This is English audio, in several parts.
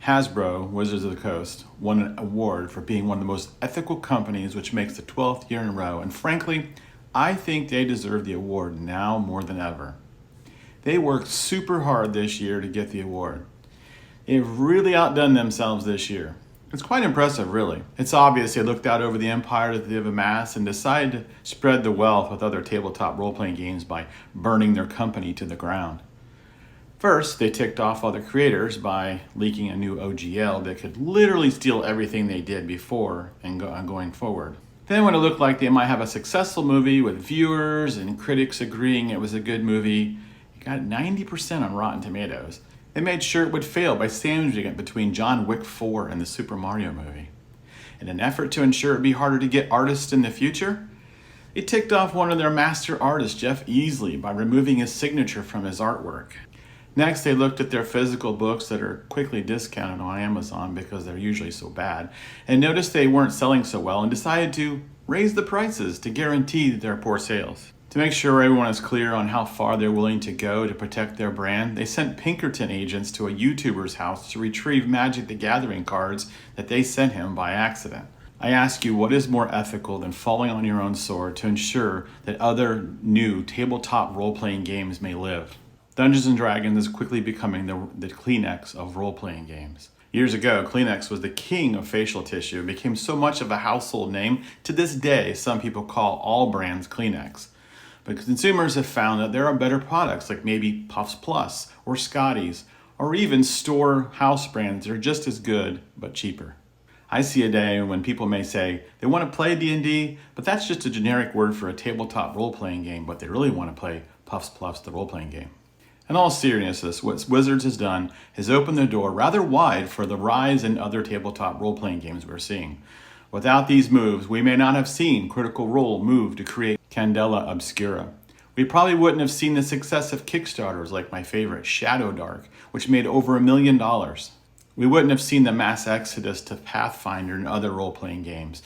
Hasbro, Wizards of the Coast, won an award for being one of the most ethical companies, which makes the 12th year in a row. And frankly, I think they deserve the award now more than ever. They worked super hard this year to get the award. They've really outdone themselves this year. It's quite impressive, really. It's obvious they looked out over the empire that they've amassed and decided to spread the wealth with other tabletop role-playing games by burning their company to the ground. First, they ticked off other creators by leaking a new OGL that could literally steal everything they did before and going forward. Then when it looked like they might have a successful movie with viewers and critics agreeing it was a good movie, it got 90% on Rotten Tomatoes. They made sure it would fail by sandwiching it between John Wick 4 and the Super Mario movie. In an effort to ensure it'd be harder to get artists in the future, they ticked off one of their master artists, Jeff Easley, by removing his signature from his artwork. Next, they looked at their physical books that are quickly discounted on Amazon because they're usually so bad, and noticed they weren't selling so well and decided to raise the prices to guarantee their poor sales. To make sure everyone is clear on how far they're willing to go to protect their brand, they sent Pinkerton agents to a YouTuber's house to retrieve Magic the Gathering cards that they sent him by accident. I ask you, what is more ethical than falling on your own sword to ensure that other new tabletop role-playing games may live? Dungeons & Dragons is quickly becoming the Kleenex of role-playing games. Years ago, Kleenex was the king of facial tissue and became so much of a household name. To this day, some people call all brands Kleenex. But consumers have found that there are better products like maybe Puffs Plus or Scotties, or even store house brands that are just as good but cheaper. I see a day when people may say they want to play D&D, but that's just a generic word for a tabletop role-playing game, but they really want to play Puffs Plus, the role-playing game. In all seriousness, what Wizards has done is opened the door rather wide for the rise in other tabletop role-playing games we're seeing. Without these moves, we may not have seen Critical Role move to create Candela Obscura. We probably wouldn't have seen the success of Kickstarters like my favorite, Shadow Dark, which made over $1 million. We wouldn't have seen the mass exodus to Pathfinder and other role-playing games.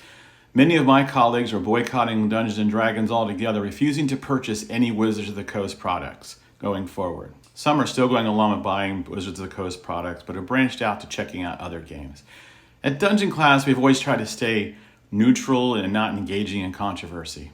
Many of my colleagues are boycotting Dungeons & Dragons altogether, refusing to purchase any Wizards of the Coast products going forward. Some are still going along with buying Wizards of the Coast products, but have branched out to checking out other games. At Dungeon Class, we've always tried to stay neutral and not engaging in controversy.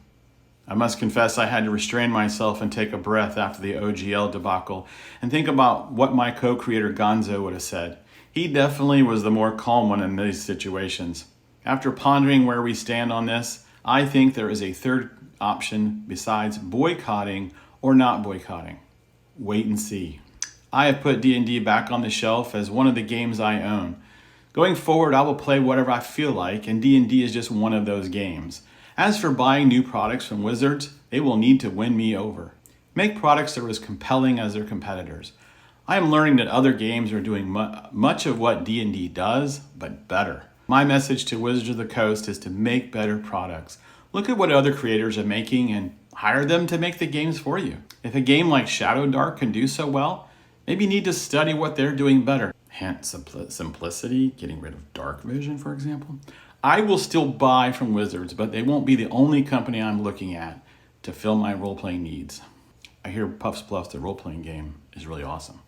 I must confess I had to restrain myself and take a breath after the OGL debacle and think about what my co-creator Gonzo would have said. He definitely was the more calm one in these situations. After pondering where we stand on this, I think there is a third option besides boycotting or not boycotting. Wait and see. I have put D&D back on the shelf as one of the games I own. Going forward, I will play whatever I feel like, and D&D is just one of those games. As for buying new products from Wizards, they will need to win me over. Make products that are as compelling as their competitors. I am learning that other games are doing much of what D&D does, but better. My message to Wizards of the Coast is to make better products. Look at what other creators are making and hire them to make the games for you. If a game like Shadow Dark can do so well, maybe you need to study what they're doing better. Hint, simplicity, getting rid of dark vision, for example. I will still buy from Wizards, but they won't be the only company I'm looking at to fill my role-playing needs. I hear Puffs Plus, the role-playing game, is really awesome.